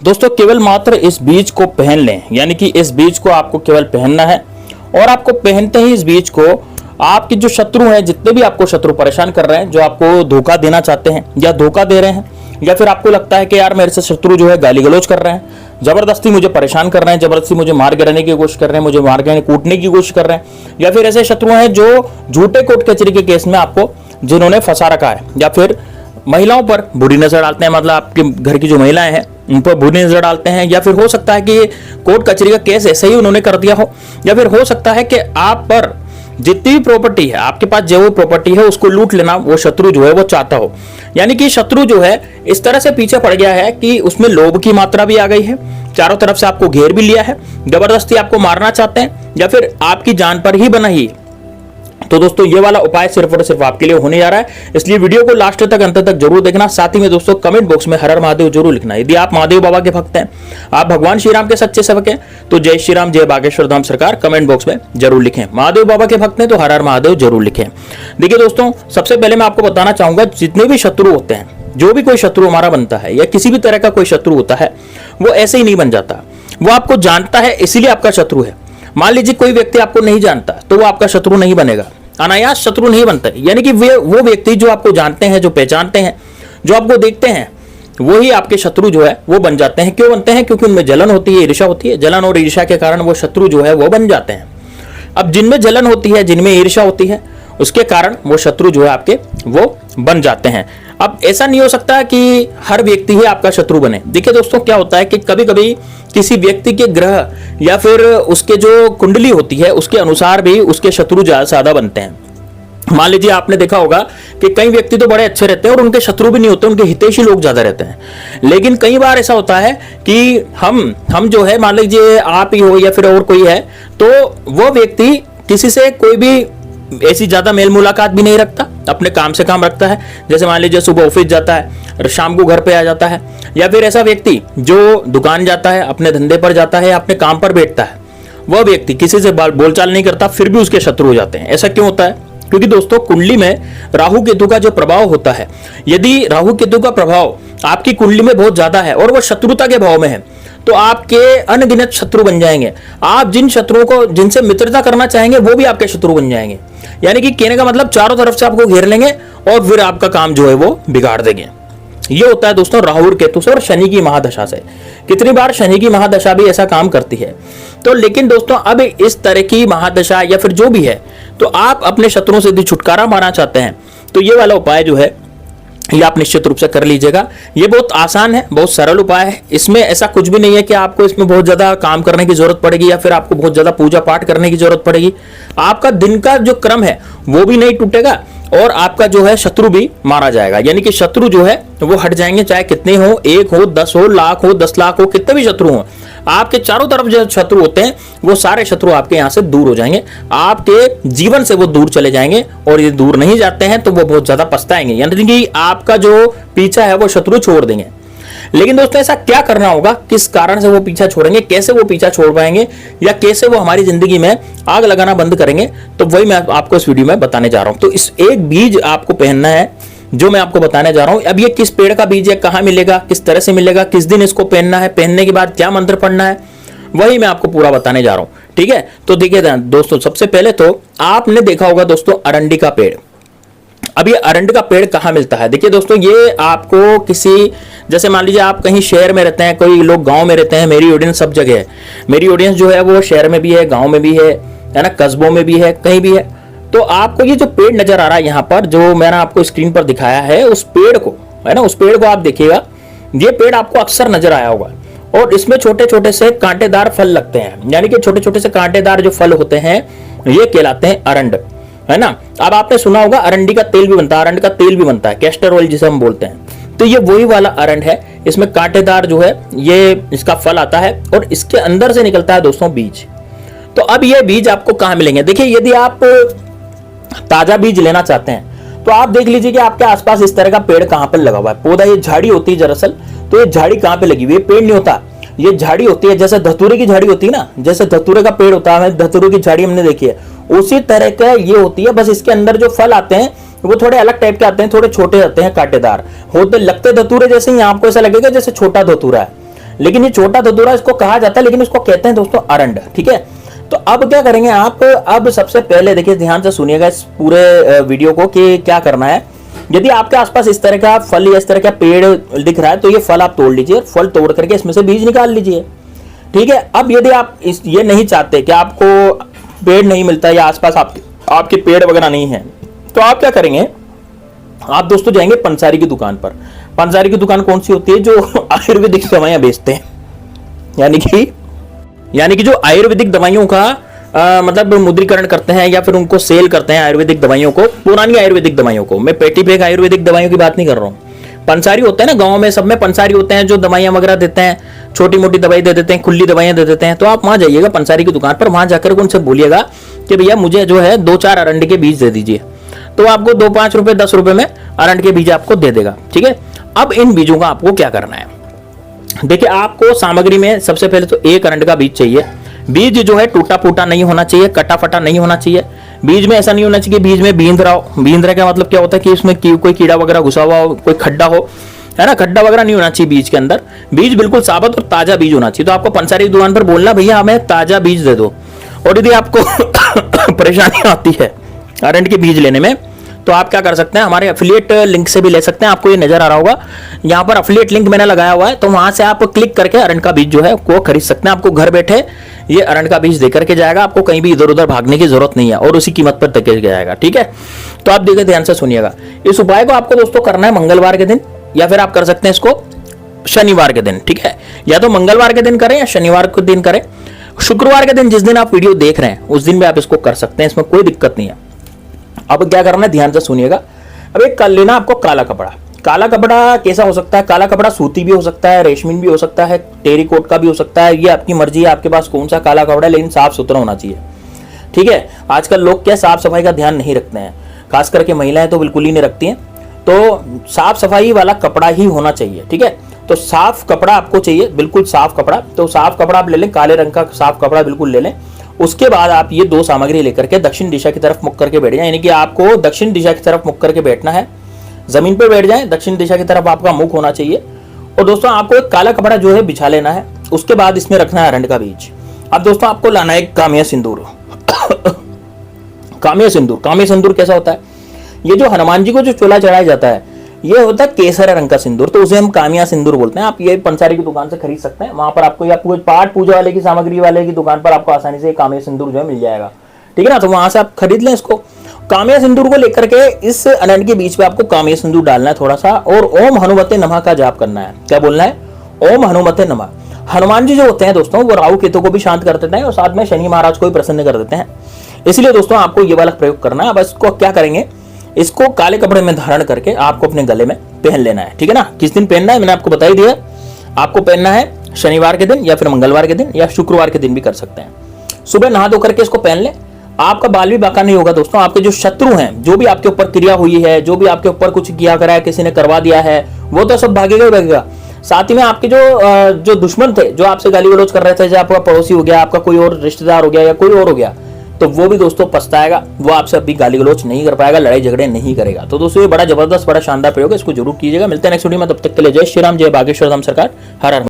दोस्तों केवल मात्र इस बीज को पहन लें, यानी कि इस बीज को आपको केवल पहनना है और आपको पहनते ही इस बीज को आपके जो शत्रु हैं, जितने भी आपको शत्रु परेशान कर रहे हैं, जो आपको धोखा देना चाहते हैं या धोखा दे रहे हैं, या फिर आपको लगता है कि यार मेरे से शत्रु जो है गाली गलौज कर रहे हैं, जबरदस्ती मुझे परेशान कर रहे हैं, जबरदस्ती मुझे मार गिराने की कोशिश कर रहे हैं, मुझे मार गिराने कूटने की कोशिश कर रहे हैं, या फिर ऐसे शत्रु हैं जो झूठे कोर्ट कचहरी के केस में आपको जिन्होंने फंसा रखा है, या फिर महिलाओं पर बुरी नजर डालते हैं, मतलब आपके घर की जो महिलाएं हैं उन पर बुरी नजर डालते हैं, या फिर हो सकता है कि कोर्ट कचहरी का केस ऐसे ही उन्होंने कर दिया हो, या फिर हो सकता है कि आप पर जितनी भी प्रॉपर्टी है, आपके पास जो वो प्रॉपर्टी है उसको लूट लेना वो शत्रु जो है वो चाहता हो। यानी कि शत्रु जो है इस तरह से पीछे पड़ गया है कि उसमें लोभ की मात्रा भी आ गई है, चारों तरफ से आपको घेर भी लिया है, जबरदस्ती आपको मारना चाहते हैं या फिर आपकी जान पर ही बना ही। तो दोस्तों ये वाला उपाय सिर्फ और सिर्फ आपके लिए होने जा रहा है, इसलिए वीडियो को लास्ट तक अंत तक जरूर देखना। साथ ही में दोस्तों कमेंट बॉक्स में हर हर महादेव जरूर लिखना। यदि आप महादेव बाबा के भक्त हैं, आप भगवान श्री राम के सच्चे सेवक हैं, तो जय श्री राम जय बागेश्वर धाम सरकार कमेंट बॉक्स में जरूर लिखें। महादेव बाबा के भक्त हैं तो हर हर महादेव जरूर लिखें। देखिए दोस्तों, सबसे पहले मैं आपको बताना चाहूंगा, जितने भी शत्रु होते हैं, जो भी कोई शत्रु हमारा बनता है या किसी भी तरह का कोई शत्रु होता है, वो ऐसे ही नहीं बन जाता। वो आपको जानता है इसीलिए आपका शत्रु है। मान लीजिए कोई व्यक्ति आपको नहीं जानता तो वो आपका शत्रु नहीं बनेगा, अनायास शत्रु नहीं बनता। यानी कि वो व्यक्ति जो आपको जानते हैं, जो पहचानते हैं, जो आपको देखते हैं, वही आपके शत्रु जो है वो बन जाते हैं। क्यों बनते हैं? क्योंकि उनमें जलन होती है, ईर्ष्या होती है। जलन और ईर्ष्या के कारण वो शत्रु जो है वो बन जाते हैं। अब जिनमें जलन होती है, जिनमें ईर्ष्या होती है, उसके कारण वो शत्रु जो है आपके वो बन जाते हैं। अब ऐसा नहीं हो सकता कि हर व्यक्ति ही आपका शत्रु बने। देखिए दोस्तों, क्या होता है कि कभी कभी किसी व्यक्ति के ग्रह या फिर उसके जो कुंडली होती है उसके अनुसार भी उसके शत्रु ज्यादा बनते हैं। मान लीजिए आपने देखा होगा कि कई व्यक्ति तो बड़े अच्छे रहते हैं और उनके शत्रु भी नहीं होते, उनके हितैषी लोग ज्यादा रहते हैं। लेकिन कई बार ऐसा होता है कि हम जो है, मान लीजिए आप ही हो या फिर और कोई है, तो वो व्यक्ति किसी से कोई भी ऐसी ज्यादा मेल मुलाकात भी नहीं रखता, अपने काम से काम रखता है। जैसे मान लीजिए सुबह ऑफिस जाता है, शाम को घर पे आ जाता है, या फिर ऐसा व्यक्ति जो दुकान जाता है, अपने धंधे पर जाता है, अपने काम पर बैठता है, वह व्यक्ति किसी से बोलचाल नहीं करता, फिर भी उसके शत्रु हो जाते हैं। ऐसा क्यों होता है? क्योंकि दोस्तों कुंडली में राहु केतु का जो प्रभाव होता है, यदि राहु केतु का प्रभाव आपकी कुंडली में बहुत ज्यादा है और वह शत्रुता के भाव में है, तो आपके अनगिनत शत्रु बन जाएंगे। आप जिन शत्रुओं को, जिनसे मित्रता करना चाहेंगे, वो भी आपके शत्रु बन जाएंगे। यानी कि कहने का मतलब चारों तरफ से आपको घेर लेंगे और फिर आपका काम जो है वो बिगाड़ देंगे। ये होता है दोस्तों राहु केतु से और शनि की महादशा से। कितनी बार शनि की महादशा भी ऐसा काम करती है। तो लेकिन दोस्तों, अब इस तरह की महादशा या फिर जो भी है, तो आप अपने शत्रुओं से यदि छुटकारा पाना चाहते हैं तो ये वाला उपाय जो है ये आप निश्चित रूप से कर लीजिएगा। ये बहुत आसान है, बहुत सरल उपाय है। इसमें ऐसा कुछ भी नहीं है कि आपको इसमें बहुत ज्यादा काम करने की जरूरत पड़ेगी या फिर आपको बहुत ज्यादा पूजा पाठ करने की जरूरत पड़ेगी। आपका दिन का जो क्रम है वो भी नहीं टूटेगा और आपका जो है शत्रु भी मारा जाएगा। यानी कि शत्रु जो है वो हट जाएंगे, चाहे कितने हो, 1 हो, 10 हो, लाख हो, 10 लाख हो, कितने भी शत्रु हो, आपके चारों तरफ जो शत्रु होते हैं वो सारे शत्रु आपके यहां से दूर हो जाएंगे, आपके जीवन से वो दूर चले जाएंगे। और ये दूर नहीं जाते हैं तो वो बहुत ज्यादा पछताएंगे, यानी कि आपका जो पीछा है वो शत्रु छोड़ देंगे। लेकिन दोस्तों, ऐसा क्या करना होगा, किस कारण से वो पीछा छोड़ेंगे, कैसे वो पीछा छोड़ पाएंगे, या कैसे वो हमारी जिंदगी में आग लगाना बंद करेंगे, तो वही मैं आपको इस वीडियो में बताने जा रहा हूं। तो इस एक बीज आपको पहनना है जो मैं आपको बताने जा रहा हूं। अब ये किस पेड़ का बीज है, कहां मिलेगा, किस तरह से मिलेगा, किस दिन इसको पहनना है, पहनने के बाद क्या मंत्र पढ़ना है, वही मैं आपको पूरा बताने जा रहा हूं। ठीक है, तो देखिए दोस्तों, सबसे पहले तो आपने देखा होगा दोस्तों अरंडी का पेड़। अब ये अरंडी का पेड़ कहां मिलता है? देखिए दोस्तों, ये आपको किसी, जैसे मान लीजिए आप कहीं शहर में रहते हैं, कोई लोग गांव में रहते हैं। मेरी ऑडियंस सब जगह है। मेरी ऑडियंस जो है वो शहर में भी है, गांव में भी है ना, कस्बों में भी है, कहीं भी है। तो आपको ये जो पेड़ नजर आ रहा है यहाँ पर, जो मैंने आपको स्क्रीन पर दिखाया है, उस पेड़ को, है ना, उस पेड़ को आप देखिएगा। ये पेड़ आपको अक्सर नजर आया होगा और इसमें छोटे छोटे से कांटेदार फल लगते हैं। यानी कि छोटे छोटे से कांटेदार जो फल होते हैं ये कहलाते हैं अरंड, है ना। अब आपने सुना होगा अरंडी का तेल भी बनता है, अरंड का तेल भी बनता है, कैस्टर ऑयल जिसे हम बोलते हैं। तो ये वही वाला अरंड है। इसमें कांटेदार जो है ये इसका फल आता है और इसके अंदर से निकलता है दोस्तों बीज। तो अब ये बीज आपको कहां मिलेंगे? देखिए, यदि आप ताजा बीज लेना चाहते हैं तो आप देख लीजिए कि आपके आसपास इस तरह का पेड़ कहां पर लगा हुआ है। पौधा, ये झाड़ी होती है दरअसल। तो ये झाड़ी कहां पे लगी हुई है? पेड़ नहीं होता, ये झाड़ी होती है। जैसे धतूरे की झाड़ी होती है ना, जैसे धतूरे का पेड़ होता है, धतूरे की झाड़ी हमने देखी है, उसी तरह का ये होती है। बस इसके अंदर जो फल आते हैं वो थोड़े अलग टाइप के आते हैं, थोड़े छोटे आते हैं, कांटेदार होते, लगते धतूरे जैसे ही। आपको ऐसा लगेगा जैसे छोटा धतूरा है, लेकिन ये छोटा धतूरा इसको कहा जाता है, लेकिन इसको कहते हैं दोस्तों अरंड। ठीक है, तो अब क्या करेंगे आप, अब सबसे पहले देखिए ध्यान से सुनिएगा इस पूरे वीडियो को कि क्या करना है। यदि आपके आसपास इस तरह का फल या इस तरह का पेड़ दिख रहा है तो ये फल आप तोड़ लीजिए, फल तोड़ करके इसमें से बीज निकाल लीजिए। ठीक है, अब यदि आप ये नहीं चाहते कि आपको पेड़ नहीं मिलता या आसपास आपके पेड़ वगैरह नहीं है, तो आप क्या करेंगे, आप दोस्तों जाएंगे पंसारी की दुकान पर। पंसारी की दुकान कौन सी होती है, जो आयुर्वेदिक दवाइयां बेचते हैं, यानी कि जो आयुर्वेदिक दवाइयों का मतलब मुद्रीकरण करते हैं या फिर उनको सेल करते हैं आयुर्वेदिक दवाइयों को, पुरानी आयुर्वेदिक दवाइयों को। मैं पेटी फेक आयुर्वेदिक दवाइयों की बात नहीं कर रहा हूँ। पंसारी होते हैं ना, गांव में सब में पंसारी होते हैं जो दवाइयां वगैरह देते हैं, छोटी मोटी दवाई दे देते हैं, खुली दवाइयां दे देते हैं। तो आप वहां जाइएगा पंसारी की दुकान पर, वहां जाकर उनसे बोलिएगा कि भैया मुझे जो है 2-4 अरंडी के बीज दे दीजिए। तो आपको 2-5 रुपए 10 रुपए में अरंड के बीज आपको दे देगा। ठीक है, अब इन बीजों का आपको क्या करना है, देखिए आपको सामग्री में सबसे पहले तो 1 अरंड का बीज चाहिए। बीज जो है टूटा फूटा नहीं होना चाहिए, कटा फटा नहीं होना चाहिए। बीज में ऐसा नहीं होना चाहिए बीज में बींद रहा हो। बींद रहा का मतलब क्या होता है कि इसमें कोई कीड़ा वगैरह घुसा हुआ हो, कोई खड्डा हो, है ना, खड्डा वगैरह नहीं होना चाहिए बीज के अंदर। बीज बिल्कुल साबुत और ताजा बीज होना चाहिए। तो आपको पंसारी की दुकान पर बोलना भैया हमें ताजा बीज दे दो। और यदि आपको परेशानी आती है अरंड के बीज लेने में, तो आप क्या कर सकते हैं, हमारे एफिलिएट लिंक से भी ले सकते हैं। आपको ये नजर आ रहा होगा, यहाँ पर एफिलिएट लिंक मैंने लगाया हुआ है, तो वहां से आप क्लिक करके अरंड का बीज जो है वो खरीद सकते हैं। आपको घर बैठे ये अरंड का बीज देकर के जाएगा, आपको कहीं भी इधर उधर भागने की जरूरत नहीं है और उसी कीमत पर देकर जाएगा। ठीक है, तो आप देखिए ध्यान से सुनिएगा। इस उपाय को आपको दोस्तों करना है मंगलवार के दिन, या फिर आप कर सकते हैं इसको शनिवार के दिन। ठीक है, या तो मंगलवार के दिन करें या शनिवार के दिन करें। शुक्रवार के दिन जिस दिन आप वीडियो देख रहे हैं उस दिन भी आप इसको कर सकते हैं, इसमें कोई दिक्कत नहीं है। अब क्या करना है ध्यान से सुनिएगा। अब एक कर लेना आपको काला कपड़ा। काला कपड़ा कैसा हो सकता है, काला कपड़ा सूती भी हो सकता है, रेशमी भी हो सकता है, टेरिकोट का भी हो सकता है, ये आपकी मर्जी है आपके पास कौन सा काला कपड़ा है, लेकिन साफ सुथरा होना चाहिए। ठीक है, आजकल लोग क्या साफ सफाई का ध्यान नहीं रखते हैं, खास करके महिलाएं तो बिल्कुल ही नहीं रखती हैं। तो साफ सफाई वाला कपड़ा ही होना चाहिए। ठीक है, तो साफ कपड़ा आपको चाहिए, बिल्कुल साफ कपड़ा। तो साफ कपड़ा आप ले लें, काले रंग का साफ कपड़ा बिल्कुल ले लें। उसके बाद आप ये 2 सामग्री लेकर के दक्षिण दिशा की तरफ मुख करके बैठ जाएं, यानी कि आपको दक्षिण दिशा की तरफ मुख करके बैठना है। जमीन पे बैठ जाएं, दक्षिण दिशा की तरफ आपका मुख होना चाहिए। और दोस्तों आपको एक काला कपड़ा जो है बिछा लेना है। उसके बाद इसमें रखना है अरंड का बीज। अब दोस्तों आपको लाना है कामिया सिंदूर। कामिया सिंदूर, कामिया सिंदूर कैसा होता है, ये जो हनुमान जी को जो चोला चढ़ाया जाता है ये होता है केसर रंग का सिंदूर, तो उसे हम कामिया सिंदूर बोलते हैं। आप ये पंसारी की दुकान से खरीद सकते हैं, वहां पर आपको या पाठ पूजा वाले की सामग्री वाले की दुकान पर आपको आसानी से कामिया सिंदूर जो है मिल जाएगा। ठीक है ना, तो वहां से आप खरीद लें इसको। कामिया सिंदूर को लेकर के इस अरंड के बीच पे आपको कामिया सिंदूर डालना है थोड़ा सा, और ओम हनुमते नमः का जाप करना है। क्या बोलना है, ओम हनुमते नमः। हनुमान जी जो होते हैं दोस्तों वो राहु केतु को भी शांत कर देते हैं और साथ में शनि महाराज को भी प्रसन्न कर देते हैं। इसलिए दोस्तों आपको ये वाला प्रयोग करना है। अब इसको क्या करेंगे, इसको काले कपड़े में धारण करके आपको अपने गले में पहन लेना है। ठीक है ना, किस दिन पहनना है मैंने आपको बता ही दिया। आपको पहनना है शनिवार के दिन या फिर मंगलवार के दिन या शुक्रवार के दिन भी कर सकते हैं। सुबह नहा धो करके इसको पहन लें। आपका बाल भी बाका नहीं होगा दोस्तों। आपके जो शत्रु हैं, जो भी आपके ऊपर क्रिया हुई है, जो भी आपके ऊपर कुछ किया करा है, किसी ने करवा दिया है, वो तो सब भागेगा ही भागेगा। साथ ही में आपके जो दुश्मन थे, जो आपसे गाली गलौज कर रहे थे, जो आपका पड़ोसी हो गया, आपका कोई और रिश्तेदार हो गया या कोई और हो गया, तो वो भी दोस्तों पछताएगा। वो आपसे अभी गाली गलौज नहीं कर पाएगा, लड़ाई झगड़े नहीं करेगा। तो दोस्तों ये बड़ा जबरदस्त, बड़ा शानदार प्रयोग है, इसको जरूर कीजिएगा। मिलते हैं नेक्स्ट वीडियो में, तब तक के लिए जय श्री राम, जय बागेश्वर धाम सरकार, हर हर।